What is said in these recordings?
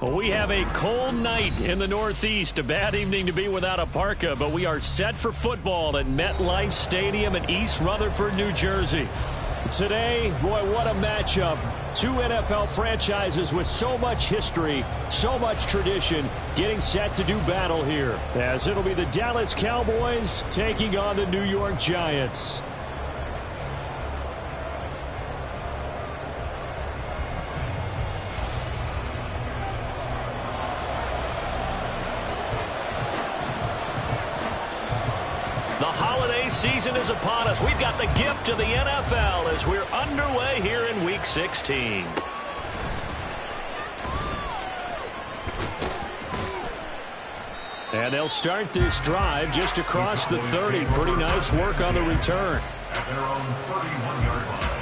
Well, we have a cold night in the Northeast. A bad evening to be without a parka, but we are set for football at MetLife Stadium in East Rutherford, New Jersey. Today, boy, what a matchup. Two NFL franchises with so much history, so much tradition, getting set to do battle here, as it'll be the Dallas Cowboys taking on the New York Giants. Season is upon us. We've got the gift of the NFL as we're underway here in Week 16. And they'll start this drive just across the 30. Pretty nice work on the return. At their own 31-yard line.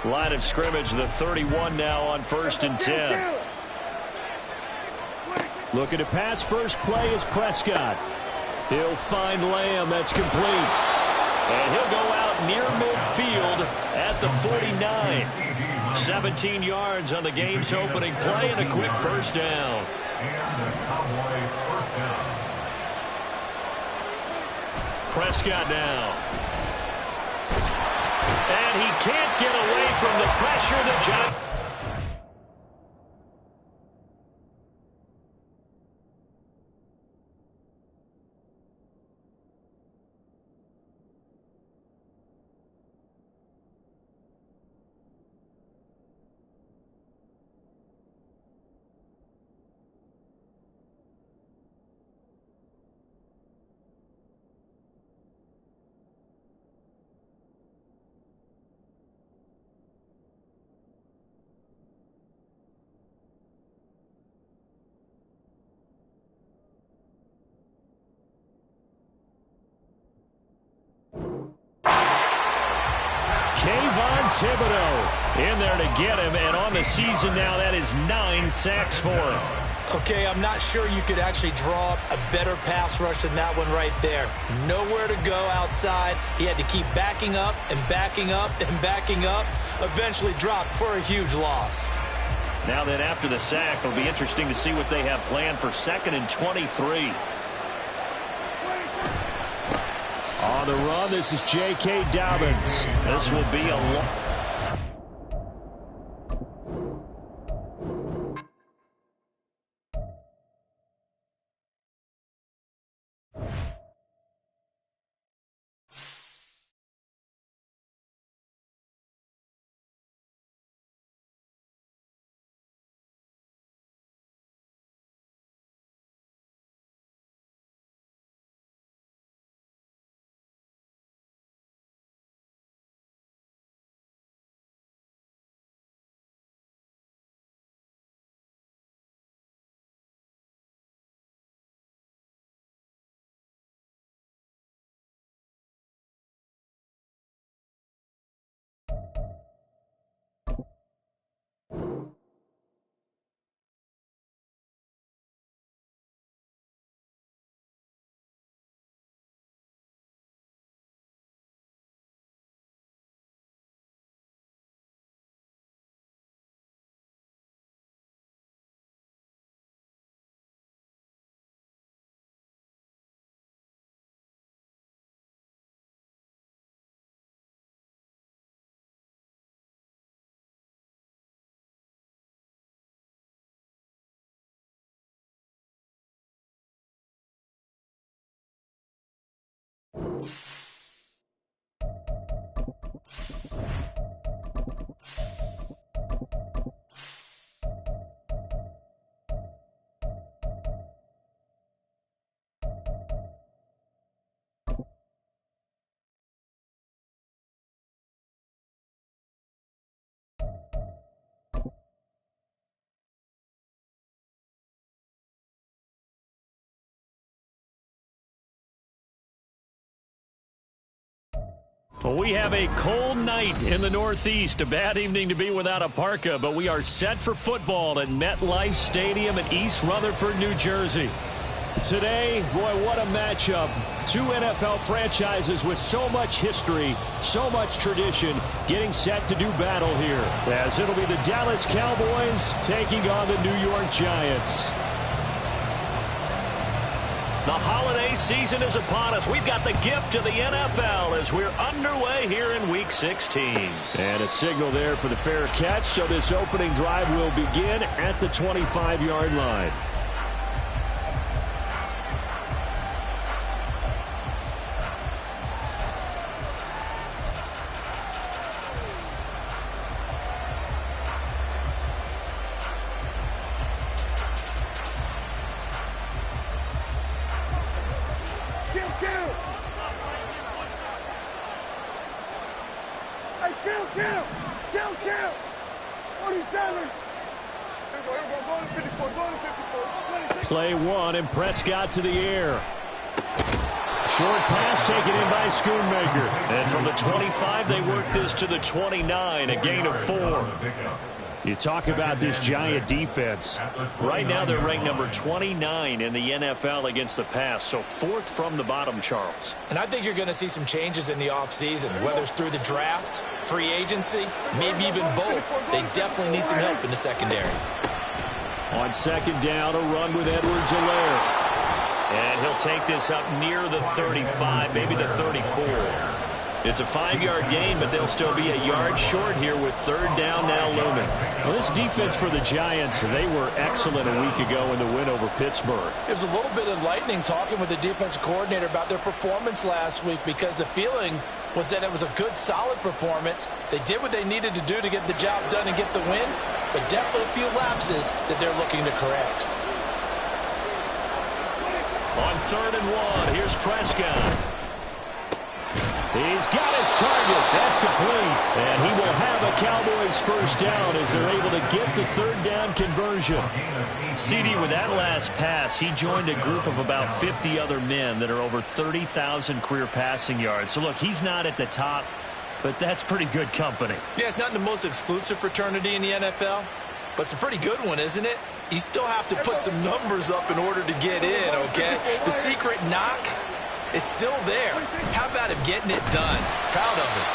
Line of scrimmage, the 31 now on 1st and 10. Looking to pass. First play is Prescott. He'll find Lamb. That's complete. And he'll go out near midfield at the 49. 17 yards on the game's opening play and a quick first down. And the Cowboy first down. Prescott now. And he can't get away from the pressure. The Giants. Thibodeau in there to get him, and on the season now, that is 9 sacks for him. Okay, I'm not sure you could actually draw up a better pass rush than that one right there. Nowhere to go outside. He had to keep backing up and backing up and backing up. Eventually dropped for a huge loss. Now then, after the sack, it'll be interesting to see what they have planned for 2nd and 23. On the run, this is J.K. Dobbins. This will be a long... Well, we have a cold night in the Northeast. A bad evening to be without a parka, but we are set for football at MetLife Stadium in East Rutherford, New Jersey. Today, boy, what a matchup. Two NFL franchises with so much history, so much tradition, getting set to do battle here, as it'll be the Dallas Cowboys taking on the New York Giants. The holiday season is upon us. We've got the gift of the NFL as we're underway here in Week 16. And a signal there for the fair catch, so this opening drive will begin at the 25-yard line. Play one, and Prescott to the air. Short pass taken in by Schoonmaker. And from the 25, they work this to the 29, a gain of 4. You talk about this Giant defense. Right now, they're ranked number 29 in the NFL against the pass, so 4th from the bottom, Charles. And I think you're going to see some changes in the offseason, whether it's through the draft, free agency, maybe even both. They definitely need some help in the secondary. On second down, a run with Edwards-Helaire. And he'll take this up near the 35, maybe the 34. It's a 5-yard gain, but they'll still be a yard short here with third down now looming. Well, this defense for the Giants, they were excellent a week ago in the win over Pittsburgh. It was a little bit enlightening talking with the defensive coordinator about their performance last week, because the feeling was that it was a good, solid performance. They did what they needed to do to get the job done and get the win, but definitely a few lapses that they're looking to correct. On 3rd and 1, here's Prescott. He's got his target. That's complete. And he will have a Cowboys first down as they're able to get the third down conversion. CD, with that last pass, he joined a group of about 50 other men that are over 30,000 career passing yards. So, look, he's not at the top, but that's pretty good company. Yeah, it's not the most exclusive fraternity in the NFL, but it's a pretty good one, isn't it? You still have to put some numbers up in order to get in, okay? The secret knock is still there. How about him getting it done? Proud of him.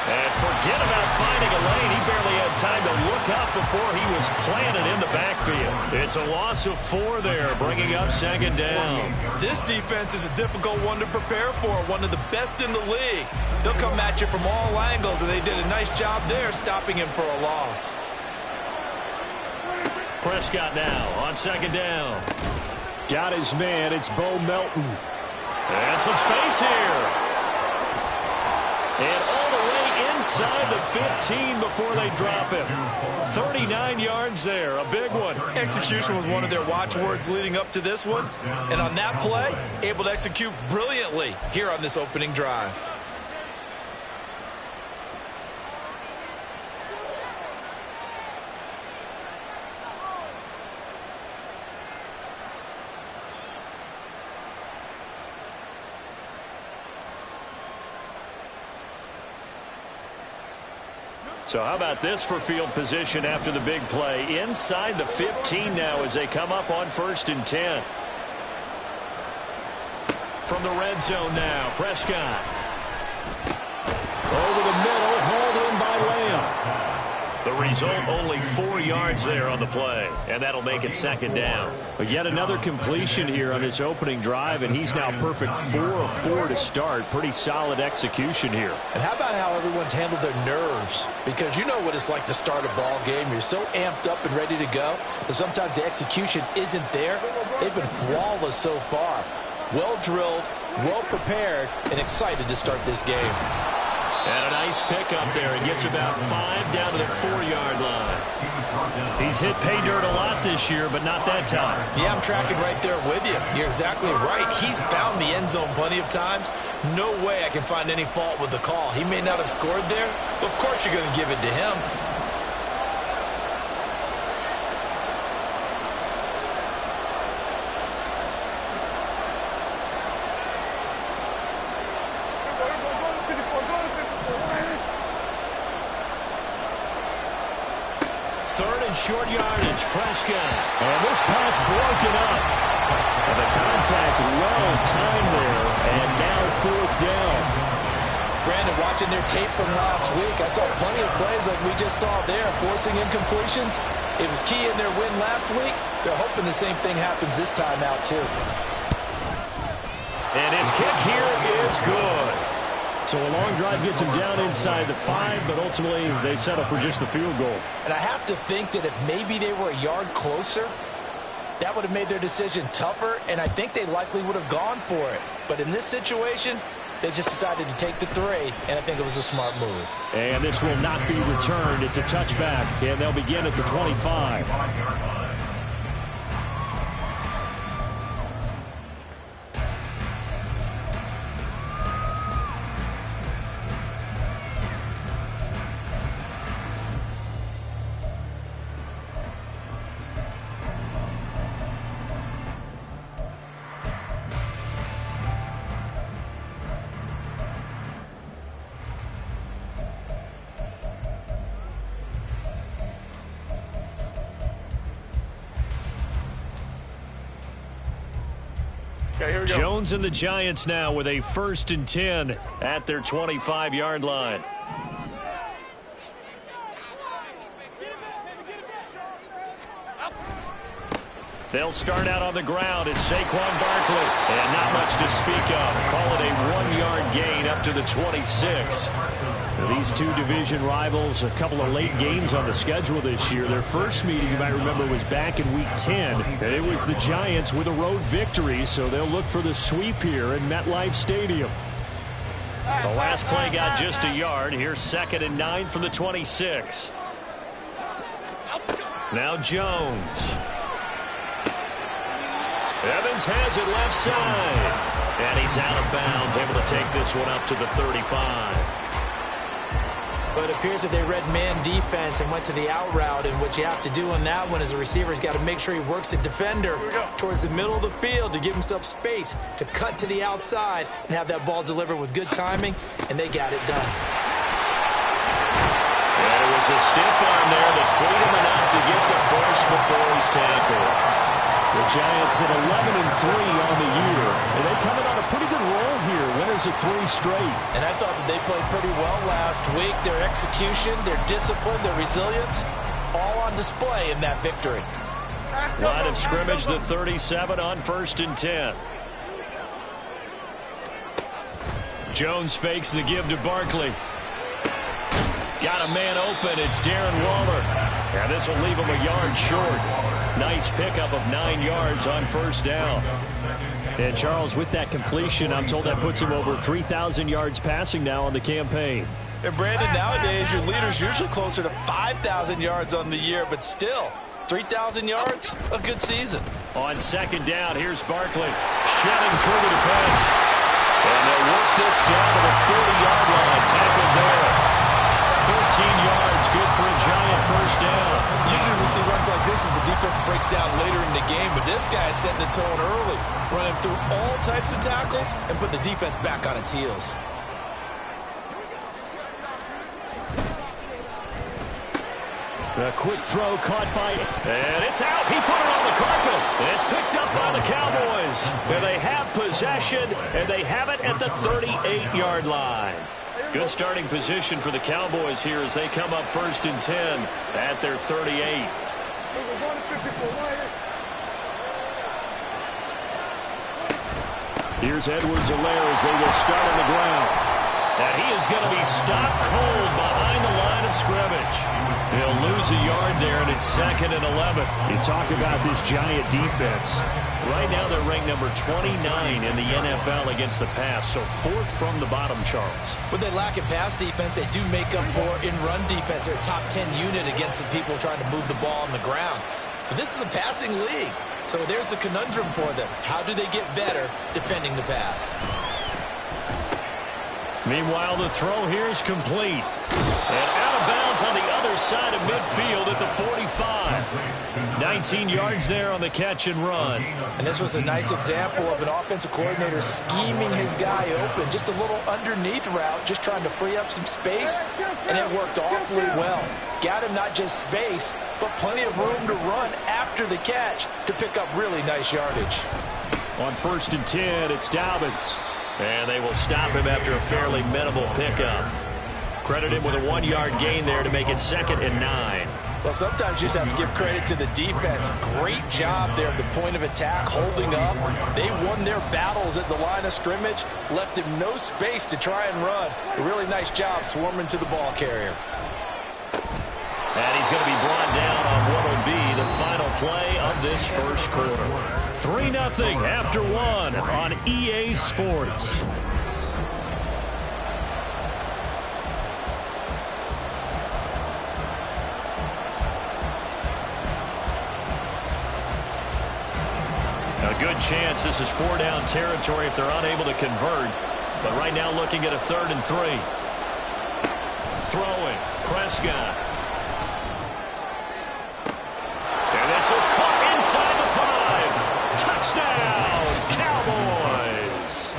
And forget about finding a lane. He barely had time to look up before he was planted in the backfield. It's a loss of 4 there, bringing up second down. This defense is a difficult one to prepare for, one of the best in the league. They'll come at you from all angles, and they did a nice job there stopping him for a loss. Prescott now on second down. Got his man. It's Bo Melton. And some space here. And all the way inside the 15 before they drop him. 39 yards there, a big one. Execution was one of their watchwords leading up to this one. And on that play, able to execute brilliantly here on this opening drive. So how about this for field position after the big play? Inside the 15 now as they come up on 1st and 10. From the red zone now, Prescott. Over the middle, hauled in by Lamb. The result, only 4 yards there on the play, and that'll make it second down. But yet another completion here on this opening drive, and he's now perfect 4 of 4 to start. Pretty solid execution here. And how about how everyone's handled their nerves? Because you know what it's like to start a ball game. You're so amped up and ready to go, but sometimes the execution isn't there. They've been flawless so far. Well drilled, well prepared, and excited to start this game. And a nice pickup there. He gets about 5 down to the 4-yard line. He's hit pay dirt a lot this year, but not that time. Yeah, I'm tracking right there with you. You're exactly right. He's found the end zone plenty of times. No way I can find any fault with the call. He may not have scored there, but of course you're going to give it to him. in short yardage. Prescott. And this pass broken up. And the contact well timed there. And now 4th down. Brandon, watching their tape from last week, I saw plenty of plays like we just saw there, forcing incompletions. It was key in their win last week. They're hoping the same thing happens this time out, too. And his kick here is good. So a long drive gets him down inside the 5, but ultimately they settle for just the field goal. And I have to think that if maybe they were a yard closer, that would have made their decision tougher, and I think they likely would have gone for it. But in this situation, they just decided to take the 3, and I think it was a smart move. And this will not be returned. It's a touchback, and they'll begin at the 25. Jones and the Giants now with a 1st and 10 at their 25-yard line. They'll start out on the ground. It's Saquon Barkley. And not much to speak of. Call it a 1-yard gain up to the 26. These two division rivals, a couple of late games on the schedule this year. Their first meeting, you might remember, was back in Week 10. And it was the Giants with a road victory, so they'll look for the sweep here in MetLife Stadium. The last play got just a yard. Here's 2nd and 9 from the 26. Now Jones. Evans has it left side. And he's out of bounds, able to take this one up to the 35. But it appears that they read man defense and went to the out route, and what you have to do on that one is a receiver's got to make sure he works the defender towards the middle of the field to give himself space to cut to the outside and have that ball delivered with good timing, and they got it done. And it was a stiff arm there that freed him enough to get the first before he's tackled. The Giants at 11-3 on the year, and they're coming on a pretty good roll here. Winners of 3 straight. And I thought that they played pretty well last week. Their execution, their discipline, their resilience, all on display in that victory. Line of scrimmage, the 37 on 1st and 10. Jones fakes the give to Barkley. Got a man open. It's Darren Waller. And this will leave him a yard short. Nice pickup of 9 yards on 1st down. And Charles, with that completion, I'm told that puts him over 3,000 yards passing now on the campaign. And Brandon, nowadays your leader's usually closer to 5,000 yards on the year, but still, 3,000 yards, a good season. On 2nd down, here's Barkley shedding through the defense. And they'll work this down to the 40-yard line. Tackled there. 13 yards, good for a Giant 1st down. Usually we see runs like this as the defense breaks down later in the game, but this guy is setting the tone early, running through all types of tackles and putting the defense back on its heels. A quick throw caught by, and it's out. He put it on the carpet, and it's picked up by the Cowboys. And they have possession, and they have it at the 38-yard line. Good starting position for the Cowboys here as they come up 1st and 10 at their 38. Here's Edwards-Helaire as they will start on the ground. And he is going to be stopped cold behind the line of scrimmage. He'll lose a yard there, and it's 2nd and 11. You talk about this Giant defense. Right now they're ranked number 29 in the NFL against the pass, so 4th from the bottom, Charles. When they lack in pass defense, they do make up for in run defense. They're a top 10 unit against the people trying to move the ball on the ground. But this is a passing league, so there's the conundrum for them. How do they get better defending the pass? Meanwhile, the throw here is complete. And out of bounds on the other side of midfield at the 45. 19 yards there on the catch and run. And this was a nice example of an offensive coordinator scheming his guy open. Just a little underneath route, just trying to free up some space, and it worked awfully well. Got him not just space, but plenty of room to run after the catch to pick up really nice yardage. On 1st and 10, it's Dobbins. And they will stop him after a fairly minimal pickup. Credit him with a 1-yard gain there to make it 2nd and 9. Well, sometimes you just have to give credit to the defense. Great job there at the point of attack, holding up. They won their battles at the line of scrimmage, left him no space to try and run. A really nice job swarming to the ball carrier. And he's going to be brought down on what will be the final play of this first quarter. 3-0 after 1 on EA Sports. A good chance this is 4-down territory if they're unable to convert. But right now looking at a 3rd and 3. Throwing. Prescott. And this is caught inside the 5. Touchdown, Cowboys.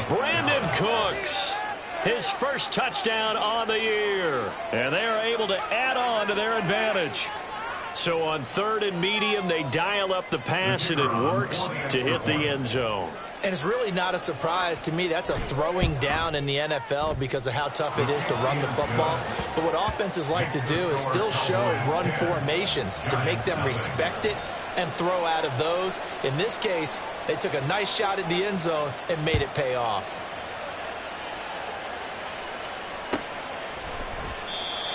Brandon Cooks. His first touchdown on the year. And they are able to add on to their advantage. So on 3rd and medium, they dial up the pass, and it works to hit the end zone. And it's really not a surprise to me. That's a throwing down in the NFL because of how tough it is to run the football. But what offenses like to do is still show run formations to make them respect it and throw out of those. In this case, they took a nice shot at the end zone and made it pay off.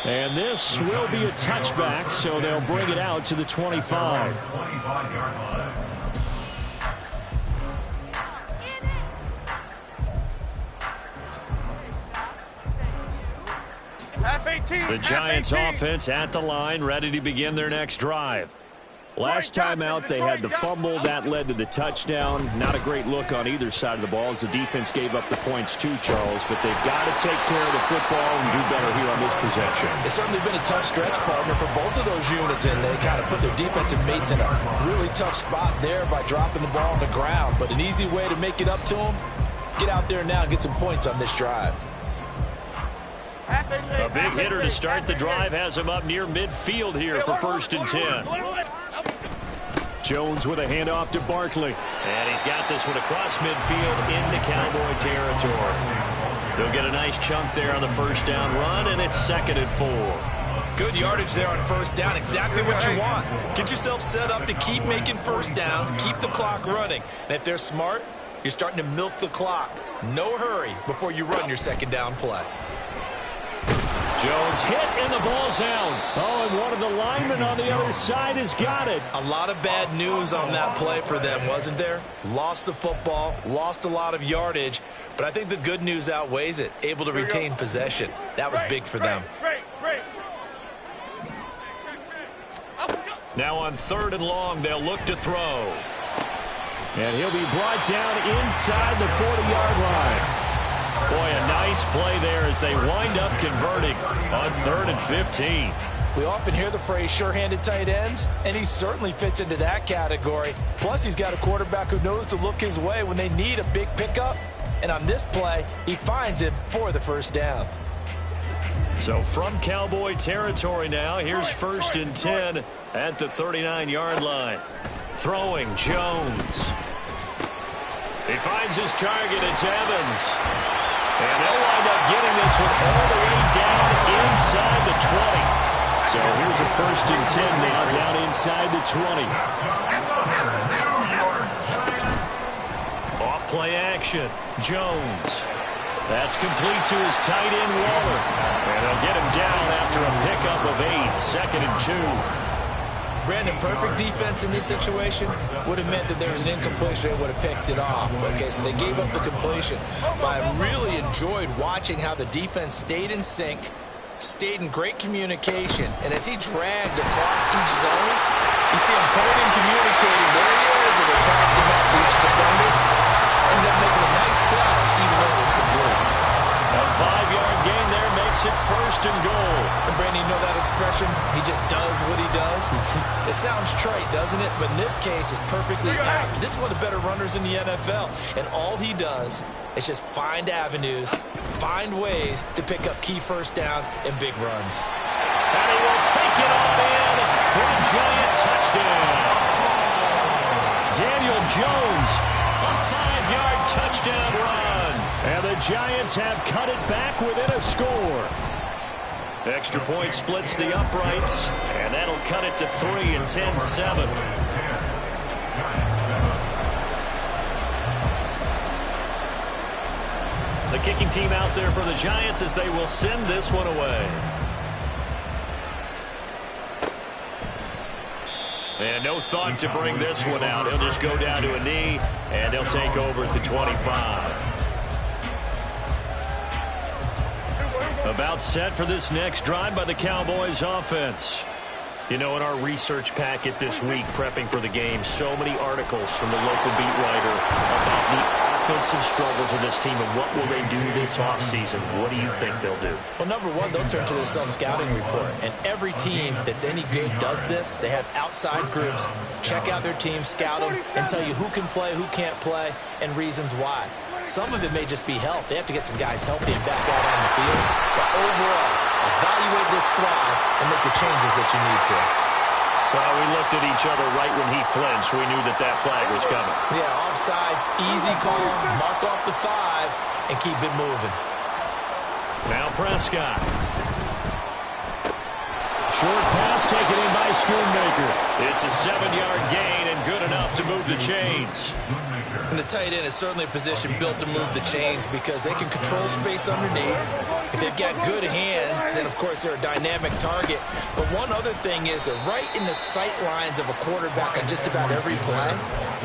And this will be a touchback, so they'll bring it out to the 25. 25-yard line. The Giants offense at the line, ready to begin their next drive. Last time out, they had the fumble. That led to the touchdown. Not a great look on either side of the ball as the defense gave up the points too, Charles. But they've got to take care of the football and do better here on this possession. It's certainly been a tough stretch, partner, for both of those units, and they kind of put their defensive mates in a really tough spot there by dropping the ball on the ground. But an easy way to make it up to them, get out there now and get some points on this drive. A big hitter to start the drive has him up near midfield here for 1st and 10. Jones with a handoff to Barkley. And he's got this one across midfield into Cowboy territory. He'll get a nice chunk there on the 1st down run, and it's 2nd and 4. Good yardage there on 1st down. Exactly what you want. Get yourself set up to keep making 1st downs, keep the clock running. And if they're smart, you're starting to milk the clock. No hurry before you run your 2nd down play. Jones hit and the ball's out. Oh, and one of the linemen on the other side has got it. A lot of bad news on that play for them, wasn't there? Lost the football, lost a lot of yardage, but I think the good news outweighs it. Able to retain possession. That was big for them. Now on 3rd and long, they'll look to throw. And he'll be brought down inside the 40-yard line. Boy, a nice play there as they wind up converting on 3rd and 15. We often hear the phrase sure-handed tight ends, and he certainly fits into that category. Plus, he's got a quarterback who knows to look his way when they need a big pickup. And on this play, he finds him for the 1st down. So from Cowboy territory now, here's 1st and 10 at the 39-yard line. Throwing Jones. He finds his target. It's Evans. And they'll wind up getting this one all the way down inside the 20. So here's a 1st and 10 now down inside the 20. Off play action. Jones. That's complete to his tight end, Waller. And they'll get him down after a pickup of 8. 2nd and 2. Brandon, perfect defense in this situation would have meant that there was an incompletion. They would have picked it off. Okay, so they gave up the completion. But I really enjoyed watching how the defense stayed in sync, stayed in great communication, and as he dragged across each zone, you see him pointing and communicating. There he is, and they passed him out to each defender. Ended up making a nice play, even though it was complete. A 5-yard gain there makes it 1st and goal. And Brandon, you know that expression? He just does what he does. It sounds trite, doesn't it? But in this case, it's perfectly apt. This is one of the better runners in the NFL. And all he does is just find avenues, find ways to pick up key 1st downs and big runs. And he will take it on in for Giant touchdown. Daniel Jones, a 5-yard touchdown run. And the Giants have cut it back within a score. Extra point splits the uprights, and that'll cut it to 3 and 10-7. The kicking team out there for the Giants as they will send this one away. And no thought to bring this one out. He'll just go down to a knee, and they'll take over at the 25. About set for this next drive by the Cowboys offense. You know, in our research packet this week, prepping for the game, so many articles from the local beat writer about the offensive struggles of this team and what will they do this offseason. What do you think they'll do? Well, number one, they'll turn to their self-scouting report. And every team that's any good does this. They have outside groups, check out their team, scout them, and tell you who can play, who can't play, and reasons why. Some of it may just be health. They have to get some guys healthy and back out on the field. But overall, evaluate this squad and make the changes that you need to. Well, we looked at each other right when he flinched. We knew that that flag was coming. Yeah, offsides, easy call, mark off the 5, and keep it moving. Now Prescott. Short pass taken in by Schoonmaker. It's a 7-yard gain and good enough to move the chains. And the tight end is certainly a position built to move the chains because they can control space underneath. If they've got good hands, then, of course, they're a dynamic target. But one other thing is they're right in the sight lines of a quarterback on just about every play.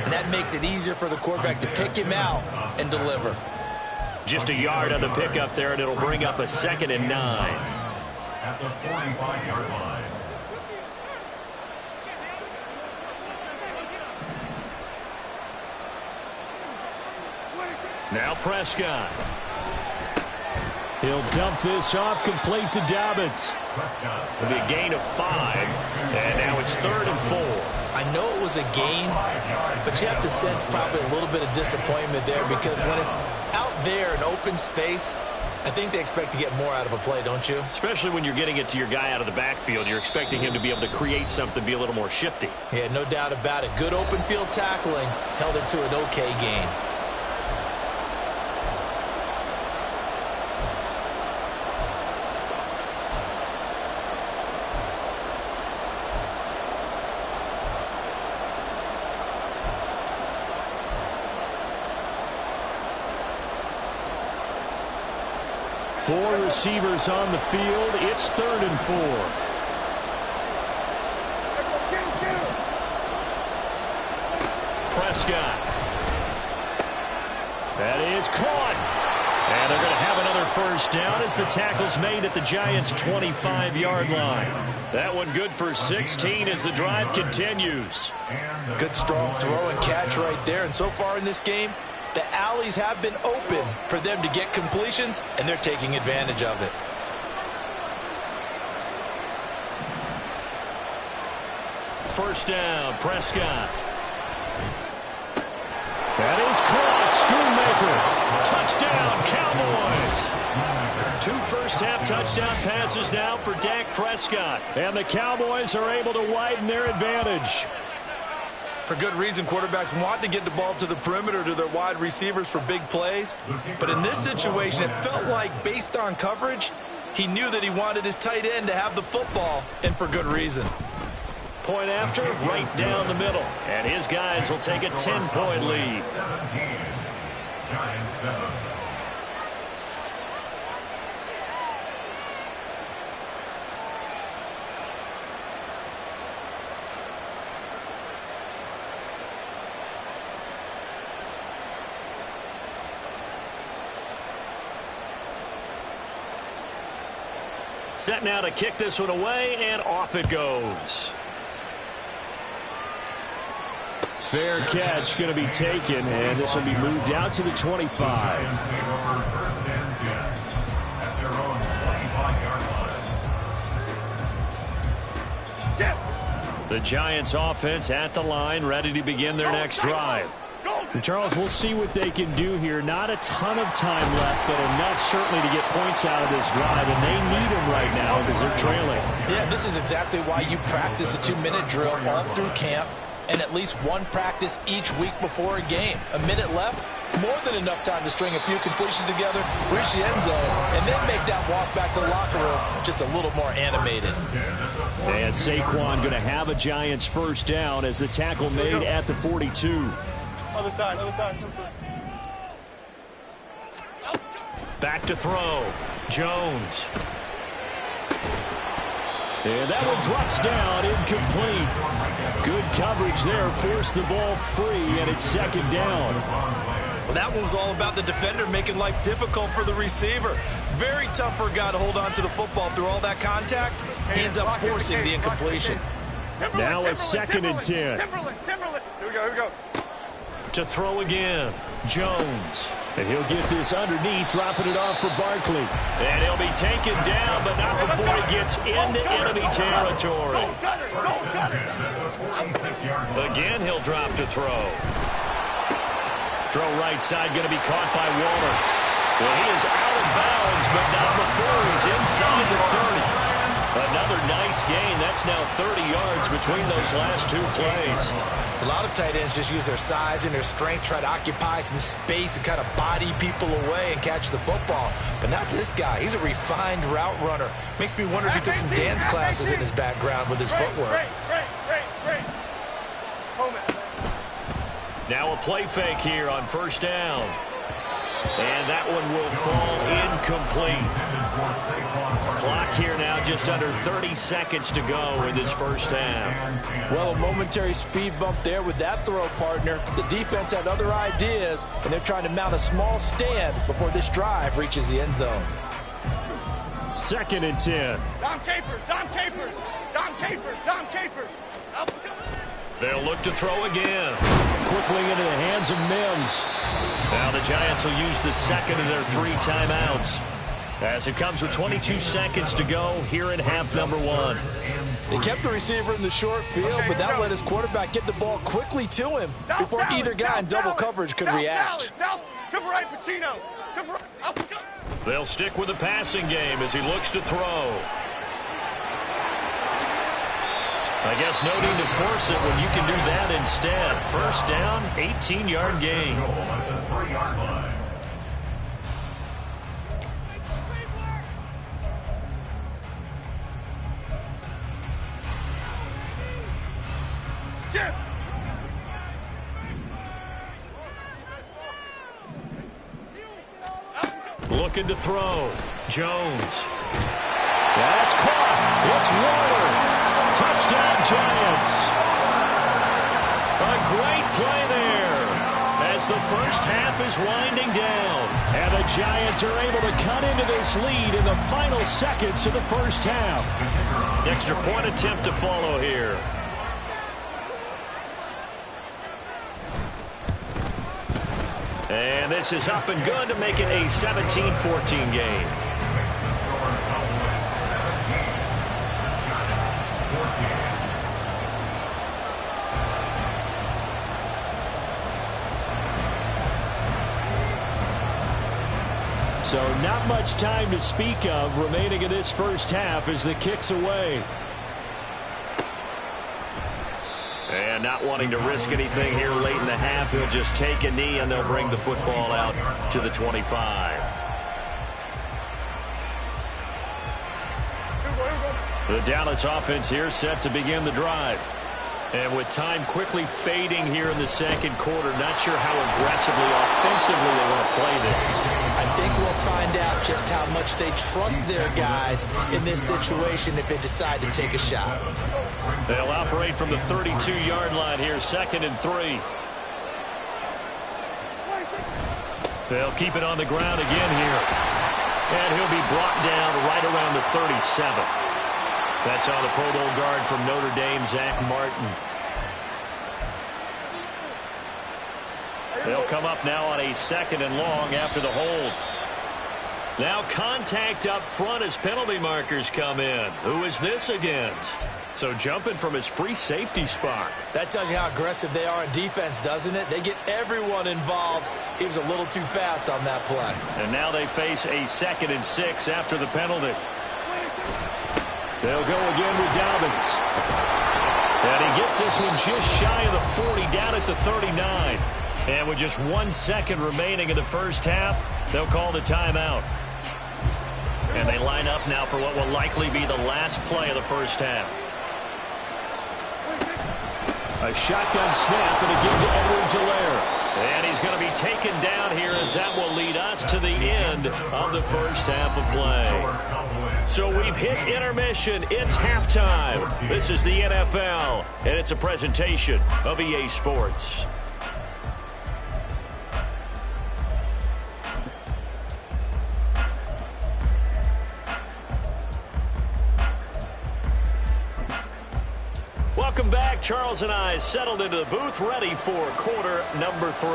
And that makes it easier for the quarterback to pick him out and deliver. Just a yard on the pickup there, and it'll bring up a 2nd and 9. At the 45-yard line. Now Prescott. He'll dump this off, complete to Dobbins. It'll be a gain of 5, and now it's 3rd and 4. I know it was a gain, but you have to sense probably a little bit of disappointment there because when it's out there in open space, I think they expect to get more out of a play, don't you? Especially when you're getting it to your guy out of the backfield. You're expecting him to be able to create something, be a little more shifty. Yeah, no doubt about it. Good open field tackling held it to an okay gain. Four receivers on the field. It's 3rd and 4. Prescott. That is caught. And they're going to have another first down as the tackle's made at the Giants' 25-yard line. That one good for 16 as the drive continues. Good strong throw and catch right there. And so far in this game, the alleys have been open for them to get completions, and they're taking advantage of it. First down, Prescott. That is caught. Schoonmaker. Touchdown, Cowboys. 2 first-half touchdown passes now for Dak Prescott. And the Cowboys are able to widen their advantage. For good reason, quarterbacks want to get the ball to the perimeter to their wide receivers for big plays. But in this situation, it felt like based on coverage, he knew that he wanted his tight end to have the football, and for good reason. Point after, right down the middle. And his guys will take a 10-point lead. 17. Giants 7. Set now to kick this one away, and off it goes. Fair catch going to be taken, and this will be moved out to the 25. The Giants offense at the line, ready to begin their next drive. And Charles, we'll see what they can do here. Not a ton of time left, but enough certainly to get points out of this drive, and they need them right now because they're trailing. Yeah, this is exactly why you practice a 2-minute drill all through camp and at least one practice each week before a game. A minute left, more than enough time to string a few completions together, reach the end zone, and then make that walk back to the locker room just a little more animated. And Saquon going to have a Giants first down as the tackle made at the 42. Other side, other side. Back to throw. Jones. And that one drops down, incomplete. Good coverage there, forced the ball free, and it's second down. Well, that one was all about the defender making life difficult for the receiver. Very tough for a guy to hold on to the football through all that contact. He ends up forcing the incompletion. Now a second and 10. Timberland. Here we go. To throw again, Jones. And he'll get this underneath, dropping it off for Barkley. And he'll be taken down, but not before he gets into enemy territory. Again, he'll drop to throw. Throw right side, going to be caught by Waller. Well, he is out of bounds, but not before he's inside the 30. Another nice gain. That's now 30 yards between those last two plays. A lot of tight ends just use their size and their strength, try to occupy some space and kind of body people away and catch the football. But not this guy. He's a refined route runner. Makes me wonder if he took some dance classes in his background with his footwork. Great. Now a play fake here on first down. And that one will fall incomplete. Clock here now just under 30 seconds to go in this first half. Well, a momentary speed bump there with that throw, partner. The defense had other ideas, and they're trying to mount a small stand before this drive reaches the end zone. Second and 10. Dom Capers. They'll look to throw again. Quickly into the hands of Mims. Now the Giants will use the second of their 3 timeouts. As it comes with 22 seconds to go here in half number 1. They kept the receiver in the short field, but that let his quarterback get the ball quickly to him before either guy in double coverage could react. Triple right, Pacino. They'll stick with the passing game as he looks to throw. I guess no need to force it when you can do that instead. First down, 18-yard gain. Looking to throw. Jones. That's caught. It's Waller. Touchdown, Giants. A great play there as the first half is winding down. And the Giants are able to cut into this lead in the final seconds of the first half. Extra point attempt to follow here. And this is up and good to make it a 17-14 game. So not much time to speak of remaining in this first half as the kick's away. And not wanting to risk anything here late in the half, he'll just take a knee and they'll bring the football out to the 25. The Dallas offense here set to begin the drive. And with time quickly fading here in the second quarter, not sure how aggressively, offensively they want to play this. I think we'll find out just how much they trust their guys in this situation if they decide to take a shot. They'll operate from the 32-yard line here, 2nd and 3. They'll keep it on the ground again here. And he'll be brought down right around the 37. That's on the Pro Bowl guard from Notre Dame, Zach Martin. They'll come up now on a 2nd and long after the hold. Now contact up front as penalty markers come in. Who is this against? So jumping from his free safety spot. That tells you how aggressive they are in defense, doesn't it? They get everyone involved. He was a little too fast on that play. And now they face a 2nd and 6 after the penalty. They'll go again with Dobbins. And he gets this one just shy of the 40, down at the 39. And with just 1 second remaining in the first half, they'll call the timeout. And they line up now for what will likely be the last play of the first half. A shotgun snap and a give to Edwards-Helaire. And he's going to be taken down here as that will lead us to the end of the first half of play. So we've hit intermission. It's halftime. This is the NFL, and it's a presentation of EA Sports. Welcome back. Charles and I settled into the booth, ready for quarter number 3.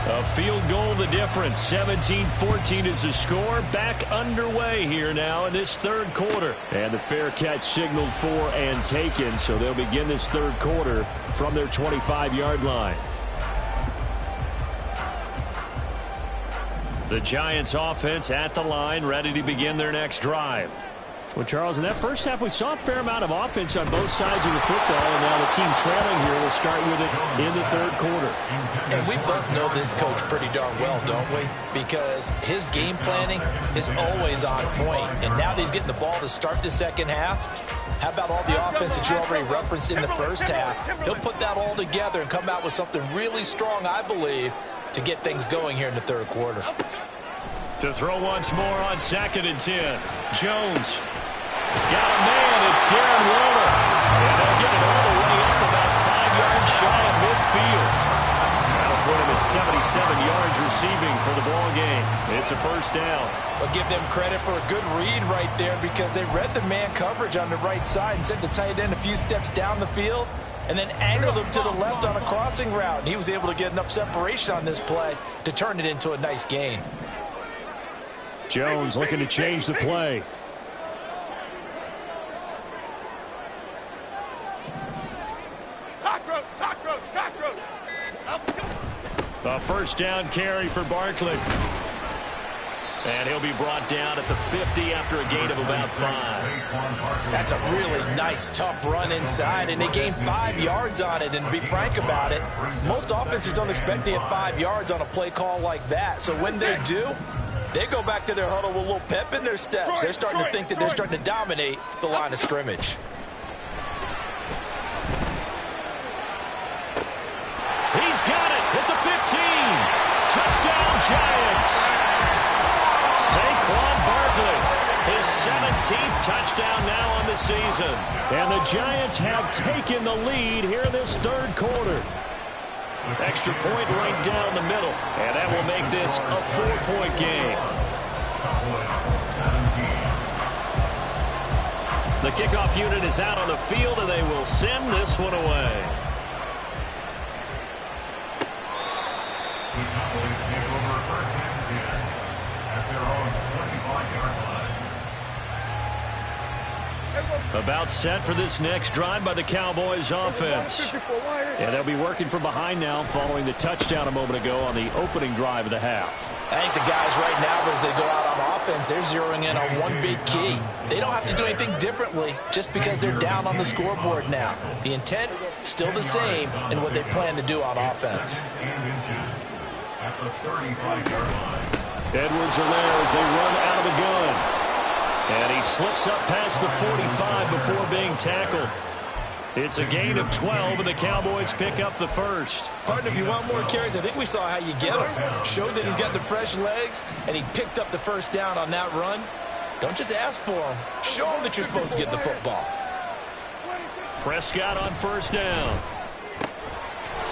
A field goal the difference. 17-14 is the score. Back underway here now in this third quarter. And the fair catch signaled for and taken, so they'll begin this third quarter from their 25-yard line. The Giants offense at the line, ready to begin their next drive. Well, Charles, in that first half, we saw a fair amount of offense on both sides of the football, and now the team trailing here will start with it in the third quarter. And we both know this coach pretty darn well, don't we? Because his game planning is always on point, and now that he's getting the ball to start the second half, how about all the offense that you already referenced in the first half? He'll put that all together and come out with something really strong, I believe, to get things going here in the third quarter. To throw once more on 2nd and 10. Jones. Got a man, it's Darren Waller. And they'll get it all the way up about 5 yards shy of midfield. That'll put him at 77 yards receiving for the ball game. It's a first down. I'll give them credit for a good read right there because they read the man coverage on the right side and sent the tight end a few steps down the field and then angled him to the left on a crossing route. And he was able to get enough separation on this play to turn it into a nice gain. Jones looking to change the play. A first down carry for Barkley. And he'll be brought down at the 50 after a gain of about 5. That's a really nice, tough run inside, and they gained 5 yards on it. And to be frank about it, most offenses don't expect to get 5 yards on a play call like that. So when they do, they go back to their huddle with a little pep in their steps. They're starting to think that they're starting to dominate the line of scrimmage. He's got it at the 15. Touchdown, Giants. Saquon Barkley, his 17th touchdown now on the season. And the Giants have taken the lead here in this third quarter. Extra point right down the middle. And that will make this a 4-point game. The kickoff unit is out on the field, and they will send this one away. The Cowboys take over first and 10 at their own 25-yard line. About set for this next drive by the Cowboys offense. And they'll be working from behind now following the touchdown a moment ago on the opening drive of the half. I think the guys right now, as they go out on offense, they're zeroing in on one big key. They don't have to do anything differently just because they're down on the scoreboard now. The intent still the same in what they plan to do on offense. At the 35-yard line. Edwards-Helaire as they run out of the gun. And he slips up past the 45 before being tackled. It's a gain of 12, and the Cowboys pick up the first. Partner, if you want more carries, I think we saw how you get him. Showed that he's got the fresh legs, and he picked up the first down on that run. Don't just ask for him. Show him that you're supposed to get the football. Prescott on first down.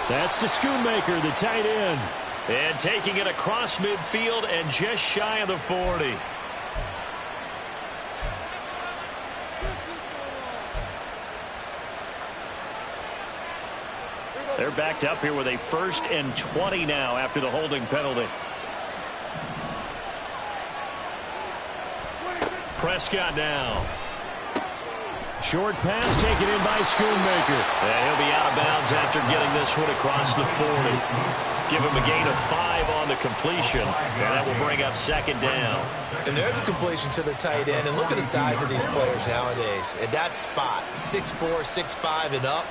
That's to Schoonmaker, the tight end. And taking it across midfield and just shy of the 40. They're backed up here with a 1st and 20 now after the holding penalty. Prescott now. Short pass taken in by Schoonmaker. And he'll be out of bounds after getting this one across the 40. Give him a gain of 5 on the completion, and that will bring up second down. And there's a completion to the tight end, and look at the size of these players nowadays. At that spot, 6'4", 6'5", and up.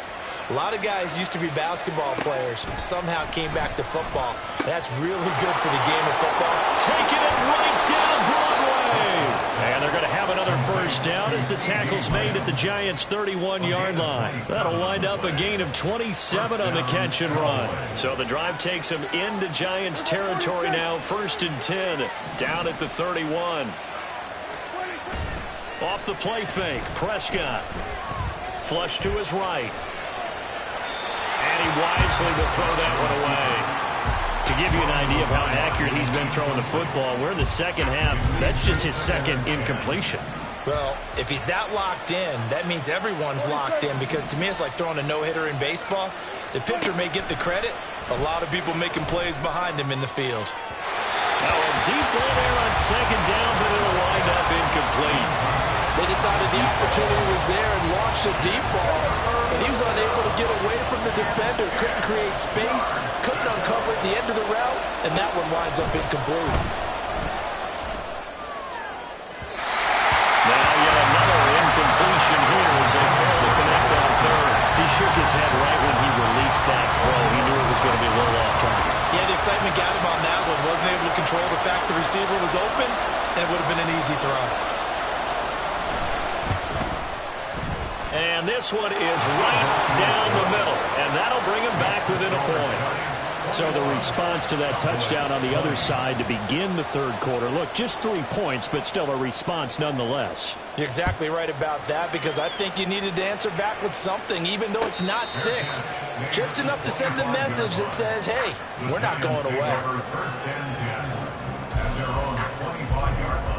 A lot of guys used to be basketball players, somehow came back to football. That's really good for the game of football. Taking it right down Broadway. And they're going to have another first down as the tackle's made at the Giants' 31-yard line. That'll wind up a gain of 27 on the catch and run. So the drive takes them into Giants territory now, 1st and 10, down at the 31. Off the play fake, Prescott. Flush to his right. And he wisely will throw that one away. To give you an idea of how accurate he's been throwing the football, we're in the second half. That's just his second incompletion. Well, if he's that locked in, that means everyone's locked in, because to me it's like throwing a no-hitter in baseball. The pitcher may get the credit. A lot of people making plays behind him in the field. Now a deep ball there on second down, but it'll wind up incomplete. They decided the opportunity was there and launched a deep ball, but he was unable to get away from the defender, couldn't create space, couldn't uncover at the end of the route, and that one winds up incomplete. Now yet another incompletion here as they fail to connect on third. He shook his head right when he released that throw. He knew it was going to be a little off target. Yeah, the excitement got him on that one. Wasn't able to control the fact the receiver was open, and it would have been an easy throw. And this one is right down the middle, and that'll bring him back within a point. So the response to that touchdown on the other side to begin the third quarter. Look, just 3 points, but still a response nonetheless. You're exactly right about that, because I think you needed to answer back with something, even though it's not 6. Just enough to send the message that says, hey, we're not going away. First and 10 at their own 25-yard line.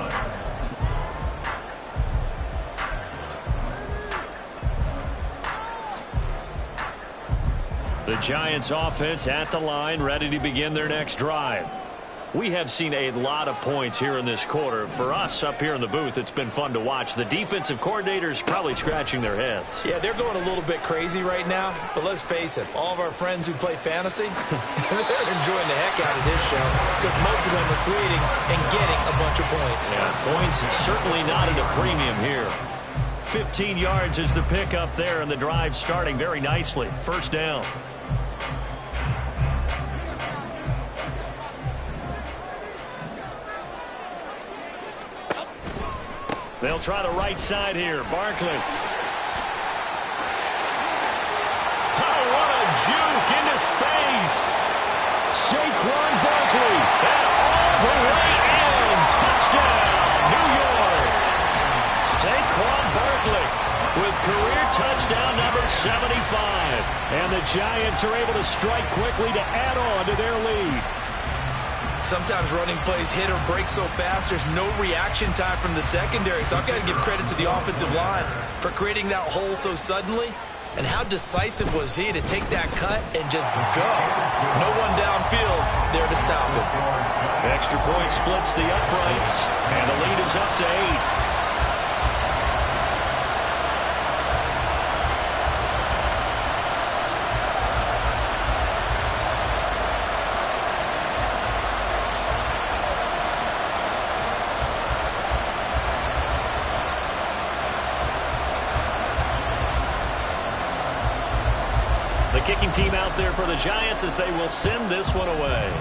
The Giants offense at the line, ready to begin their next drive. We have seen a lot of points here in this quarter. For us up here in the booth, it's been fun to watch. The defensive coordinators probably scratching their heads. Yeah, they're going a little bit crazy right now, but let's face it, all of our friends who play fantasy, they're enjoying the heck out of this show, because most of them are creating and getting a bunch of points. Yeah, points certainly not at a premium here. 15 yards is the pickup there, and the drive starting very nicely. First down. They'll try the right side here. Barkley. Oh, what a juke into space. Saquon Barkley. And all the way in. Touchdown, New York. Saquon Barkley with career touchdown number 75. And the Giants are able to strike quickly to add on to their lead. Sometimes running plays hit or break so fast, there's no reaction time from the secondary. So I've got to give credit to the offensive line for creating that hole so suddenly. And how decisive was he to take that cut and just go? No one downfield there to stop him. Extra point splits the uprights, and the lead is up to 8. The kicking team out there for the Giants as they will send this one away.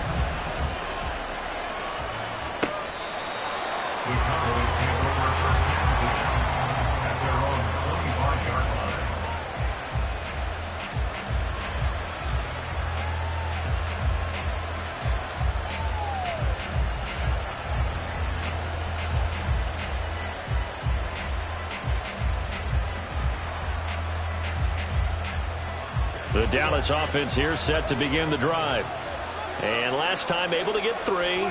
The Cowboys take over first and 10 at their own 25-yard line. The Dallas offense here set to begin the drive. And last time able to get 3.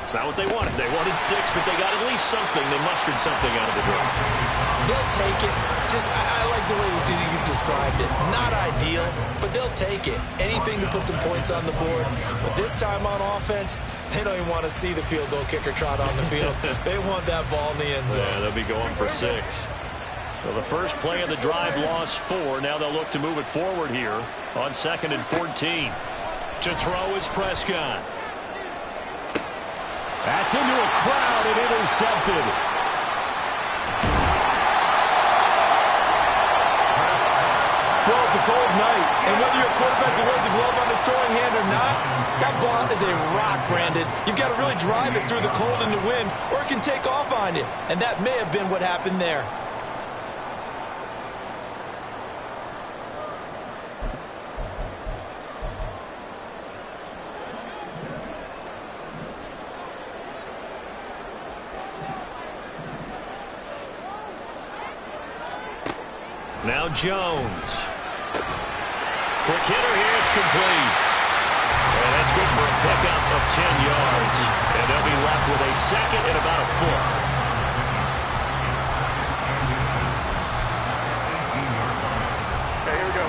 It's not what they wanted. They wanted 6, but they got at least something. They mustered something out of the drive. They'll take it. I like the way you described it. Not ideal, but they'll take it. Anything to put some points on the board. But this time on offense, they don't even want to see the field goal kicker trot on the field. They want that ball in the end zone. Yeah, they'll be going for 6. Well, the first play of the drive lost 4. Now they'll look to move it forward here on 2nd and 14. To throw is Prescott. That's into a crowd and intercepted. Well, it's a cold night, and whether you're a quarterback that wears a glove on his throwing hand or not, that ball is a rock, Brandon. You've got to really drive it through the cold and the wind, or it can take off on you, and that may have been what happened there. Now Jones. Quick hitter here, it's complete. And that's good for a pickup of 10 yards. And they'll be left with a second and about a foot. Okay, here we go.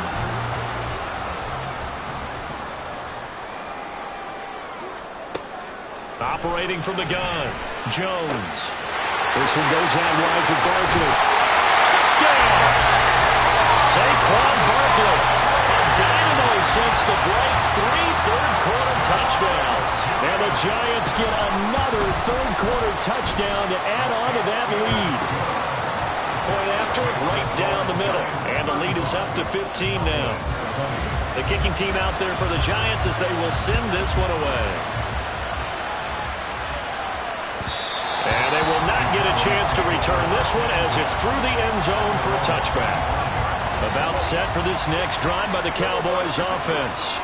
Operating from the gun, Jones. This one goes out wide for Barkley. Touchdown! Saquon Barkley, a dynamo since the break, 3 third-quarter touchdowns. And the Giants get another third-quarter touchdown to add on to that lead. Point after it, right down the middle. And the lead is up to 15 now. The kicking team out there for the Giants as they will send this one away. And they will not get a chance to return this one as it's through the end zone for a touchback. About set for this next drive by the Cowboys offense.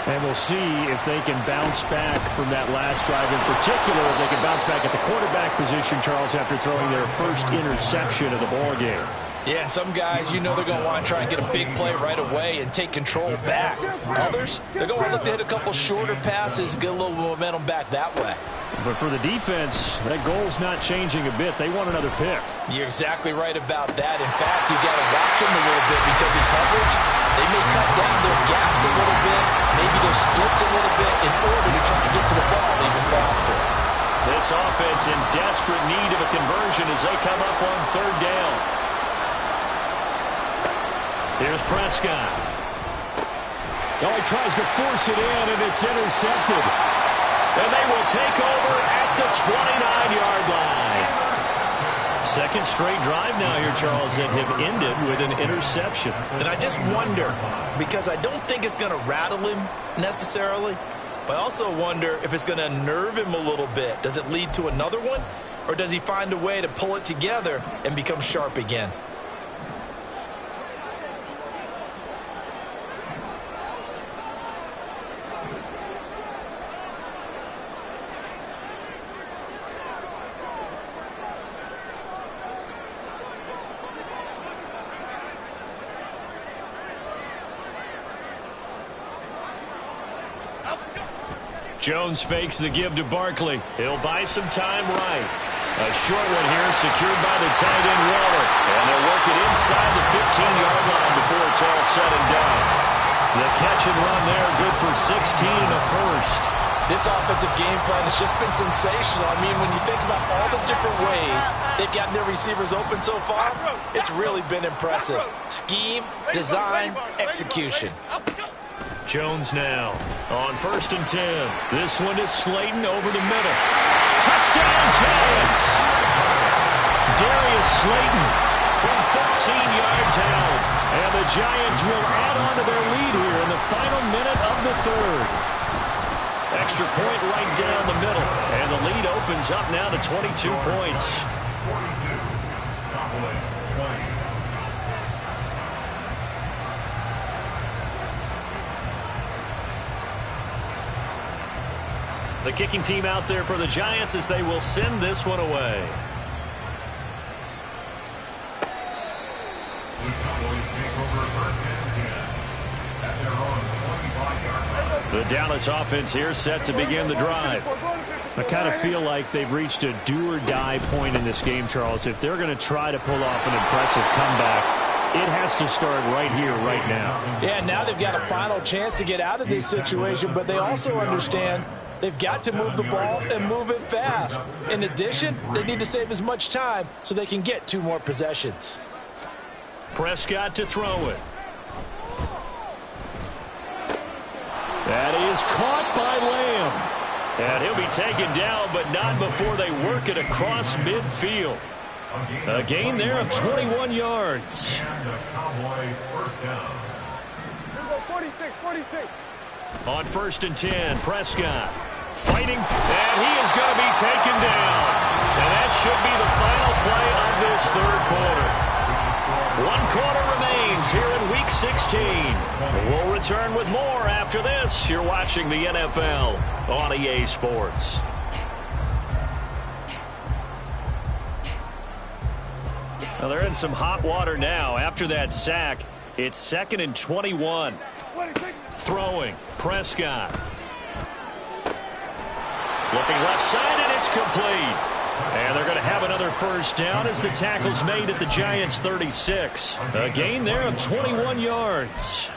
And we'll see if they can bounce back from that last drive. In particular, if they can bounce back at the quarterback position, Charles, after throwing their first interception of the ballgame. Yeah, some guys, you know they're going to want to try and get a big play right away and take control back. Others, they're going to look to hit a couple shorter passes and get a little momentum back that way. But for the defense, that goal's not changing a bit. They want another pick. You're exactly right about that. In fact, you've got to watch them a little bit because in coverage, they may cut down their gaps a little bit, maybe their splits a little bit in order to try to get to the ball even faster. This offense in desperate need of a conversion as they come up on 3rd down. Here's Prescott. Oh, he tries to force it in, and it's intercepted. And they will take over at the 29-yard line. Second straight drive now here, Charles, that have ended with an interception. And I just wonder, because I don't think it's going to rattle him necessarily, but I also wonder if it's going to unnerve him a little bit. Does it lead to another one, or does he find a way to pull it together and become sharp again? Jones fakes the give to Barkley. He'll buy some time right. A short one here secured by the tight end Waller. And they'll work it inside the 15-yard line before it's all said and done. The catch and run there, good for 16 and a first. This offensive game plan has just been sensational. I mean, when you think about all the different ways they've gotten their receivers open so far, it's really been impressive. Scheme, design, execution. Jones now on 1st and 10. This one is Slayton over the middle. Touchdown, Giants! Darius Slayton from 13 yards out. And the Giants will add on to their lead here in the final minute of the 3rd. Extra point right down the middle. And the lead opens up now to 22 points. 42. Cowboys 20. The kicking team out there for the Giants as they will send this one away. The Cowboys take over 1st and 10 at their own 25-yard line. The Dallas offense here set to begin the drive. I kind of feel like they've reached a do-or-die point in this game, Charles. If they're going to try to pull off an impressive comeback, it has to start right here, right now. Yeah, now they've got a final chance to get out of this situation, but they also understand they've got to move the ball and move it fast. In addition, they need to save as much time so they can get 2 more possessions. Prescott to throw it. That is caught by Lamb. And he'll be taken down, but not before they work it across midfield. A gain there of 21 yards. And the Cowboy first down. 46. On 1st and 10, Prescott fighting, and he is going to be taken down. And that should be the final play of this third quarter. 1 quarter remains here in Week 16. We'll return with more after this. You're watching the NFL on EA Sports. Well, they're in some hot water now. After that sack, it's 2nd and 21. Throwing, Prescott. Looking left side, and it's complete. And they're going to have another first down as the tackle's made at the Giants' 36. A gain there of 21 yards.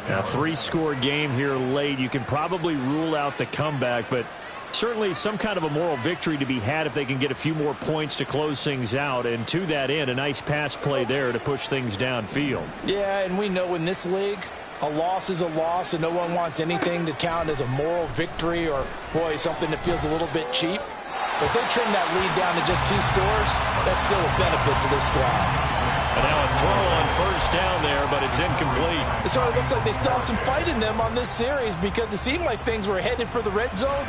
A 3-score game here late. You can probably rule out the comeback, but certainly some kind of a moral victory to be had if they can get a few more points to close things out. And to that end, a nice pass play there to push things downfield. Yeah, and we know in this league, a loss is a loss, and no one wants anything to count as a moral victory or, boy, something that feels a little bit cheap. But if they trim that lead down to just 2 scores, that's still a benefit to this squad. And now a throw on first down there, but it's incomplete. It sort of looks like they still have some fight in them on this series because it seemed like things were headed for the red zone.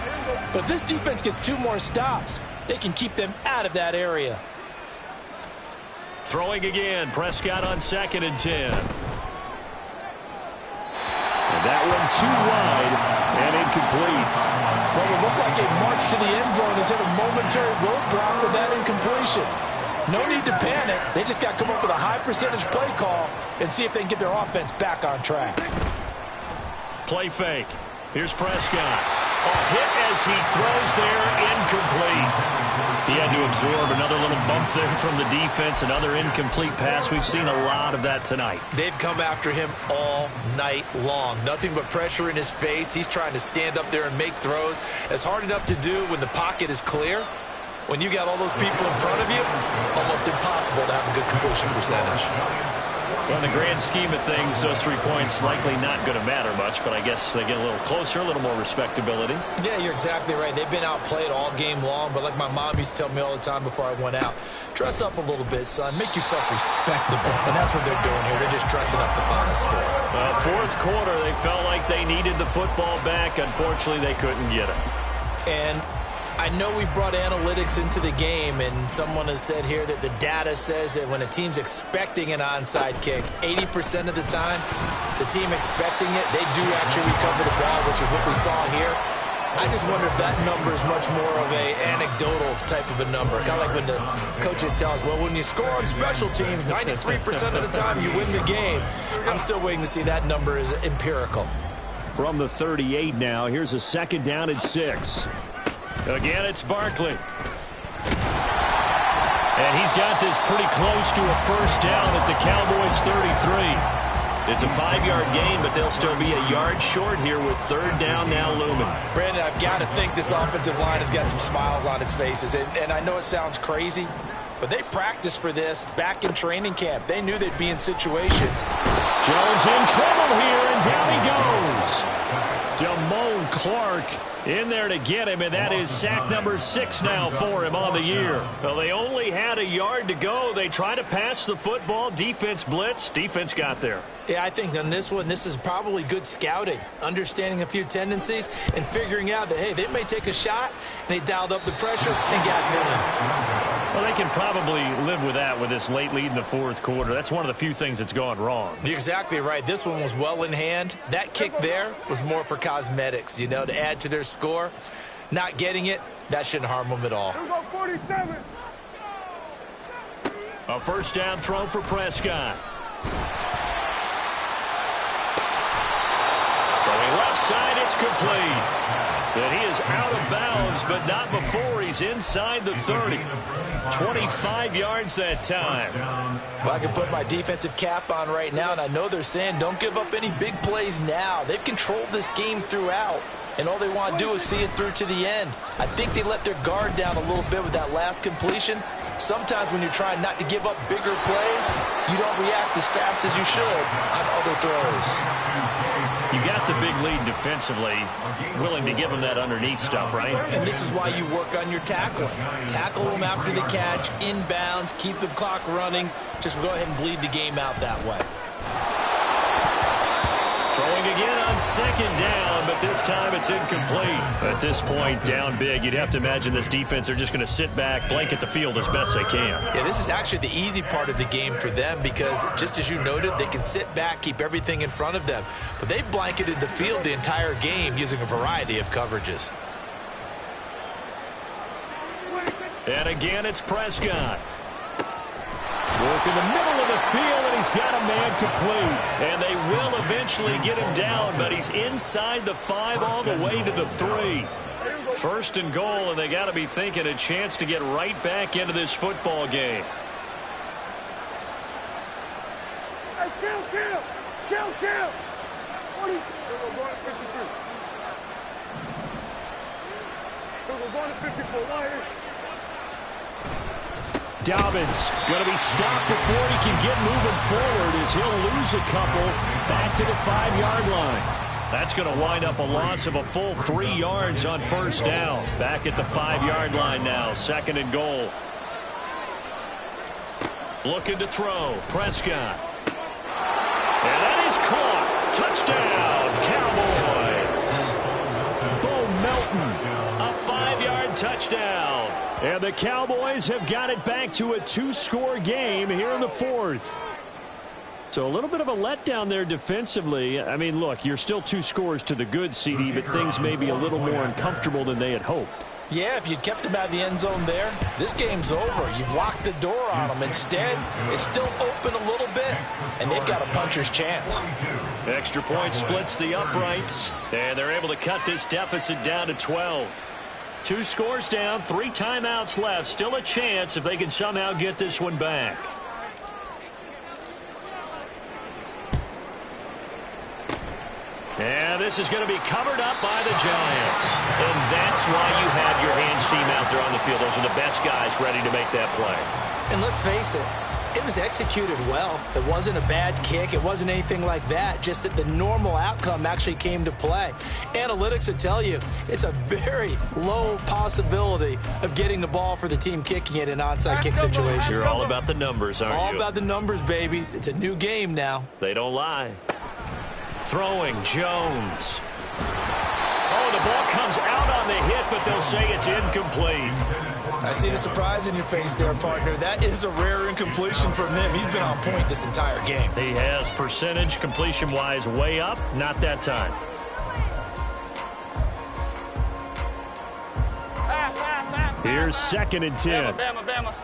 But if this defense gets 2 more stops, they can keep them out of that area. Throwing again, Prescott on 2nd and 10. And that one too wide and incomplete. Well, it looked like a march to the end zone has hit a momentary roadblock with that incompletion. No need to panic. They just got to come up with a high percentage play call and see if they can get their offense back on track. Play fake. Here's Prescott. A hit as he throws there, incomplete. He had to absorb another little bump there from the defense, another incomplete pass. We've seen a lot of that tonight. They've come after him all night long. Nothing but pressure in his face. He's trying to stand up there and make throws. It's hard enough to do when the pocket is clear. When you got all those people in front of you, almost impossible to have a good completion percentage. Well, in the grand scheme of things, those 3 points likely not going to matter much, but I guess they get a little closer, a little more respectability. Yeah, you're exactly right. They've been outplayed all game long, but like my mom used to tell me all the time before I went out, dress up a little bit, son. Make yourself respectable. And that's what they're doing here. They're just dressing up the final score. Fourth quarter, they felt like they needed the football back. Unfortunately, they couldn't get it. And I know we brought analytics into the game, and someone has said here that the data says that when a team's expecting an onside kick, 80% of the time, the team expecting it, they do actually recover the ball, which is what we saw here. I just wonder if that number is much more of a anecdotal type of a number. Kind of like when the coaches tell us, well, when you score on special teams, 93% of the time you win the game. I'm still waiting to see that number is empirical. From the 38 now, here's a 2nd down and 6. Again, it's Barkley. And he's got this pretty close to a first down at the Cowboys' 33. It's a 5-yard gain, but they'll still be a yard short here with 3rd down now looming. Brandon, I've got to think this offensive line has got some smiles on its faces. And I know it sounds crazy, but they practiced for this back in training camp. They knew they'd be in situations. Jones in trouble here, and down he goes. Damone Clark in there to get him, and that is sack number 6 now for him on the year. Well, they only had a yard to go. They tried to pass the football. Defense blitz. Defense got there. Yeah, I think on this one, this is probably good scouting, understanding a few tendencies, and figuring out that, hey, they may take a shot, and they dialed up the pressure and got to him. Well, they can probably live with that with this late lead in the 4th quarter. That's one of the few things that's gone wrong. You're exactly right. This one was well in hand. That kick there was more for cosmetics, you know, to add to their score. Not getting it, that shouldn't harm them at all. 47. A first down throw for Prescott. Throwing left side, it's complete. And he is out of bounds, but not before he's inside the 30. 25 yards that time. Well, I can put my defensive cap on right now, and I know they're saying don't give up any big plays now. They've controlled this game throughout, and all they want to do is see it through to the end. I think they let their guard down a little bit with that last completion, Sometimes when you're trying not to give up bigger plays, you don't react as fast as you should on other throws. You got the big lead defensively, willing to give them that underneath stuff, right? And this is why you work on your tackling. Tackle them after the catch, inbounds, keep the clock running. Just go ahead and bleed the game out that way. Throwing again on second down, but this time it's incomplete. At this point, down big, you'd have to imagine this defense are just going to sit back, blanket the field as best they can. Yeah, this is actually the easy part of the game for them because, just as you noted, they can sit back, keep everything in front of them. But they've blanketed the field the entire game using a variety of coverages. And again, it's Prescott. Work in the middle of the field, and he's got a man complete. And they will eventually get him down, but he's inside the 5 all the way to the 3. First and goal, and they got to be thinking a chance to get right back into this football game. Hey, kill. 20. We're going to 53. We're going to 54. Why here? Dobbins going to be stopped before he can get moving forward as he'll lose a couple back to the 5-yard line. That's going to wind up a loss of a full 3 yards on first down. Back at the 5-yard line now, second and goal. Looking to throw, Prescott. And that is caught. Touchdown, Cowboys. Bo Melton, a 5-yard touchdown. And the Cowboys have got it back to a 2-score game here in the 4th. So a little bit of a letdown there defensively. I mean, look, you're still 2 scores to the good, CD, but things may be a little more uncomfortable than they had hoped. Yeah, if you'd kept them out of the end zone there, this game's over. You've locked the door on them. Instead, it's still open a little bit, and they've got a puncher's chance. Extra point splits the uprights, and they're able to cut this deficit down to 12. 2 scores down, 3 timeouts left. Still a chance if they can somehow get this one back. And this is going to be covered up by the Giants. And that's why you have your hands team out there on the field. Those are the best guys ready to make that play. And let's face it, it was executed well. It wasn't a bad kick. It wasn't anything like that. Just that the normal outcome actually came to play. Analytics will tell you it's a very low possibility of getting the ball for the team kicking it in an onside kick situation. You're all about the numbers, aren't you? All about the numbers, baby. It's a new game now. They don't lie. Throwing, Jones. Oh, the ball comes out on the hit, but they'll say it's incomplete. I see the surprise in your face there, partner. That is a rare incompletion from him. He's been on point this entire game. He has percentage completion-wise way up. Not that time. Here's 2nd and 10. Bama.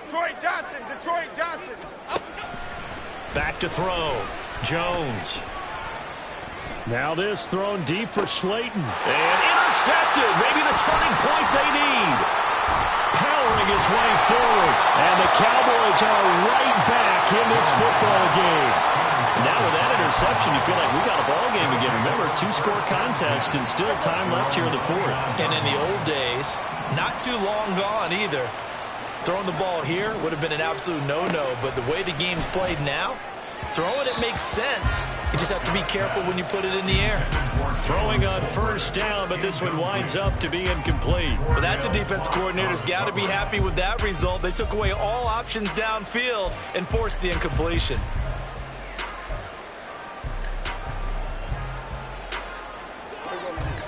Detroit Johnson. Back to throw. Jones. Now this thrown deep for Slayton. And intercepted. Maybe the turning point they need. Powering his way forward. And the Cowboys are right back in this football game. Now with that interception, you feel like we got a ball game again. Remember, 2-score contest and still time left here in the 4th. And in the old days, not too long gone either, throwing the ball here would have been an absolute no-no. But the way the game's played now, throwing it makes sense. You just have to be careful when you put it in the air. Throwing on first down, but this one winds up to be incomplete. Well, that's a defensive coordinator's got to be happy with that result. They took away all options downfield and forced the incompletion.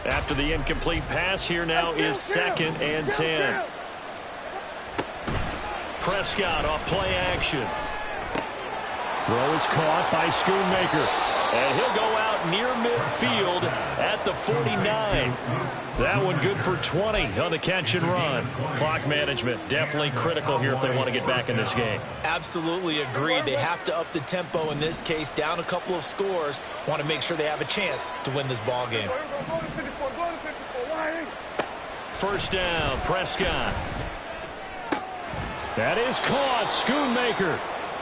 After the incomplete pass, here now is 2nd and 10. Prescott off play action. Throw is caught by Schoonmaker. And he'll go out near midfield at the 49. That one good for 20 on the catch and run. Clock management definitely critical here if they want to get back in this game. Absolutely agreed. They have to up the tempo in this case. Down a couple of scores. Want to make sure they have a chance to win this ball game. First down, Prescott. That is caught. Schoonmaker.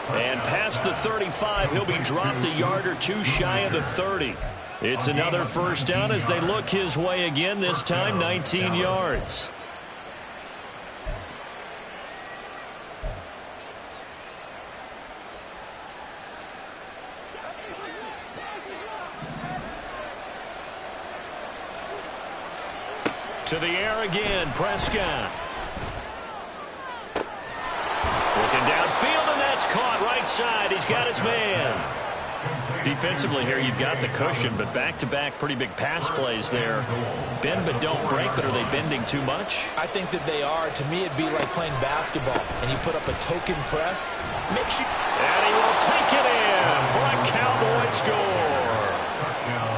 And past the 35, he'll be dropped a yard or two shy of the 30. It's another first down as they look his way again, this time 19 yards. To the air again, Prescott. Looking downfield, and that's caught right side. He's got his man. Defensively here, you've got the cushion, but back-to-back pretty big pass plays there. Bend but don't break, but are they bending too much? I think that they are. To me, it'd be like playing basketball, and you put up a token press. Make sure. And he will take it in for a Cowboy score.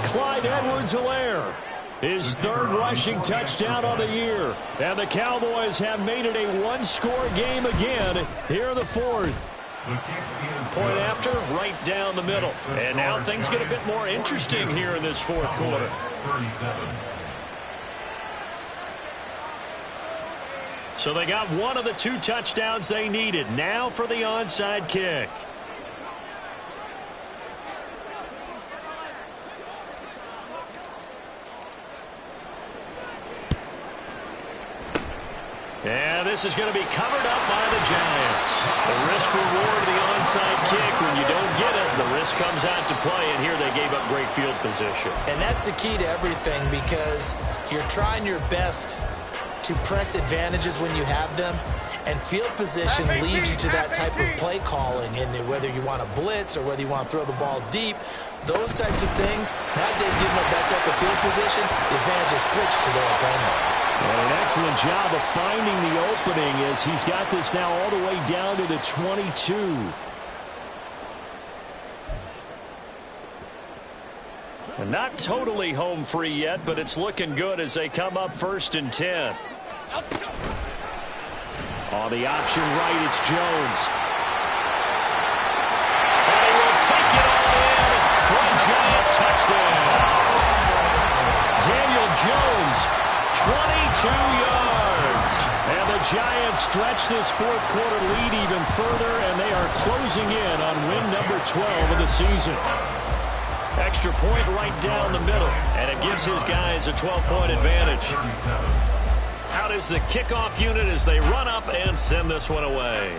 Clyde Edwards-Helaire. His third rushing touchdown on the year. And the Cowboys have made it a one-score game again here in the fourth. Point after, right down the middle. And now things get a bit more interesting here in this fourth quarter. So they got one of the two touchdowns they needed. Now for the onside kick. And this is going to be covered up by the Giants. The risk reward of the onside kick. When you don't get it, the risk comes out to play, and here they gave up great field position. And that's the key to everything, because you're trying your best to press advantages when you have them, and field position leads you to that type of play calling. And whether you want to blitz or whether you want to throw the ball deep, those types of things, now they've given up that type of field position, the advantage is switched to their opponent. And an excellent job of finding the opening as he's got this now all the way down to the 22. And not totally home free yet, but it's looking good as they come up 1st and 10. On the option right, it's Jones. And he will take it all in for a Giant touchdown. Daniel Jones, 22 yards. And the Giants stretch this fourth quarter lead even further, and they are closing in on win number 12 of the season. Extra point right down the middle, and it gives his guys a 12-point advantage. Out is the kickoff unit as they run up and send this one away.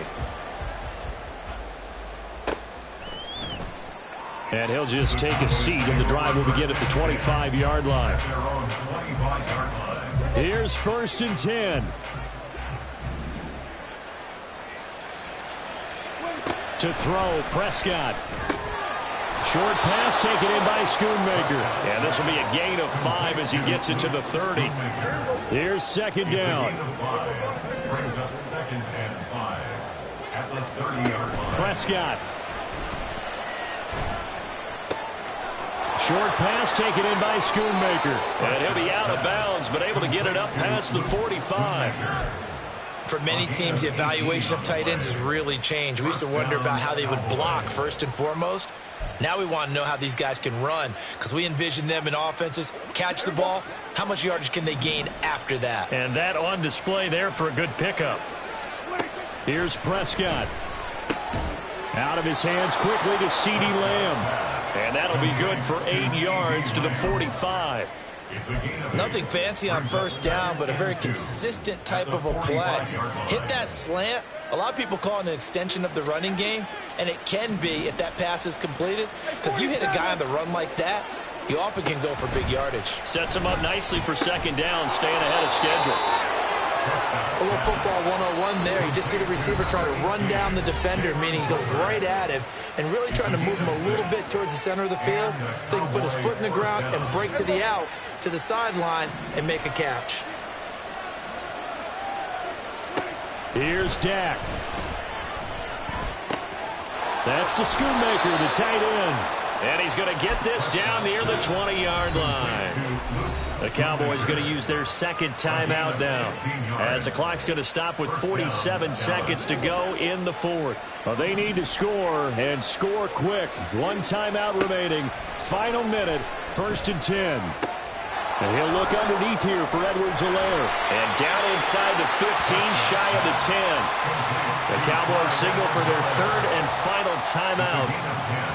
And he'll just take a seat, and the drive will begin at the 25-yard line. Here's 1st and 10. To throw, Prescott. Short pass taken in by Schoonmaker. And this will be a gain of 5 as he gets it to the 30. Here's 2nd down. Brings up 2nd and 5 at the 30-yard line. Prescott. Short pass taken in by Schoonmaker. And he'll be out of bounds, but able to get it up past the 45. For many teams, the evaluation of tight ends has really changed. We used to wonder about how they would block first and foremost. Now we want to know how these guys can run, because we envision them in offenses, catch the ball, how much yardage can they gain after that? And that on display there for a good pickup. Here's Prescott. Out of his hands quickly to CeeDee Lamb. And that'll be good for 8 yards to the 45. Nothing fancy on first down, but a very consistent type of a play. Hit that slant. A lot of people call it an extension of the running game, and it can be if that pass is completed, because you hit a guy on the run like that, you often can go for big yardage. Sets him up nicely for 2nd down, staying ahead of schedule. A little football 101 there. You just see the receiver try to run down the defender, meaning he goes right at him and really trying to move him a little bit towards the center of the field so he can put his foot in the ground and break to the out, to the sideline, and make a catch. Here's Dak. That's to Schoonmaker, the tight end. And he's going to get this down near the 20-yard line. The Cowboys going to use their 2nd timeout now, as the clock's going to stop with 47 seconds to go in the fourth. Well, they need to score, and score quick. 1 timeout remaining. Final minute, 1st and 10. And he'll look underneath here for Edwards-Helaire. And down inside the 15, shy of the 10. The Cowboys signal for their third and final timeout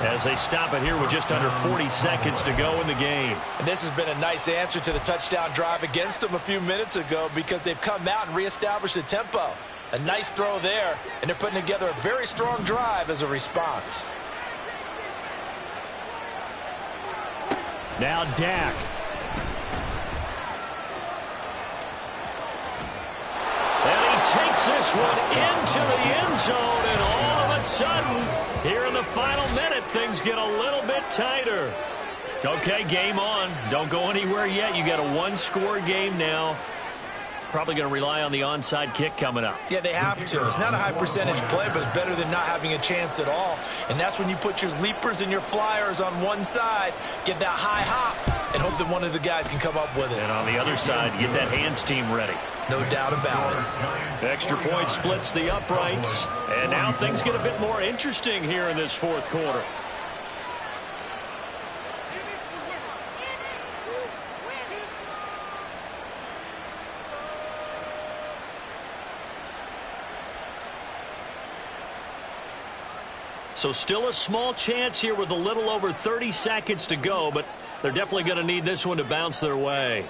as they stop it here with just under 40 seconds to go in the game. And this has been a nice answer to the touchdown drive against them a few minutes ago because they've come out and reestablished the tempo. A nice throw there, and they're putting together a very strong drive as a response. Now Dak. And he takes this one into the end zone, and all of a sudden, here in the final minute, things get a little bit tighter. Okay, game on. Don't go anywhere yet. You got a one-score game now. Probably going to rely on the onside kick coming up. Yeah, they have to. It's not a high-percentage play, but it's better than not having a chance at all. And that's when you put your leapers and your flyers on one side, get that high hop, and hope that one of the guys can come up with it. And on the other side, get that hands team ready. No doubt about it. Extra point splits the uprights. And now things get a bit more interesting here in this fourth quarter. So still a small chance here with a little over 30 seconds to go, but they're definitely going to need this one to bounce their way.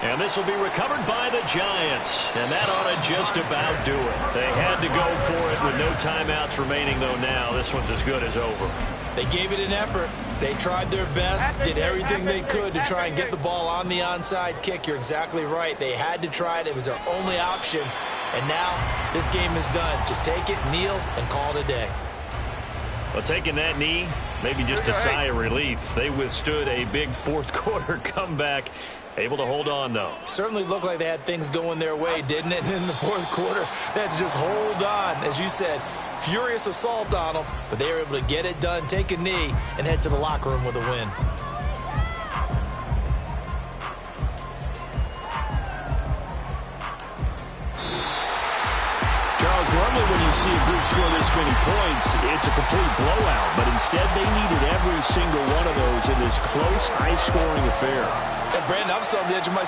And this will be recovered by the Giants. And that ought to just about do it. They had to go for it with no timeouts remaining, though now this one's as good as over. They gave it an effort. They tried their best, did everything they could to try and get the ball on the onside kick. You're exactly right. They had to try it. It was their only option. And now this game is done. Just take it, kneel, and call it a day. Well, taking that knee, maybe just a sigh of relief. They withstood a big fourth quarter comeback. Able to hold on, though. Certainly looked like they had things going their way, didn't it? In the fourth quarter, they had to just hold on. As you said, furious assault on them, but they were able to get it done, take a knee, and head to the locker room with a win. Charles, normally when you see a group score this many points, it's a complete blowout, but instead they needed every single one of those in this close, high-scoring affair. And Brandon, I'm still on the edge of my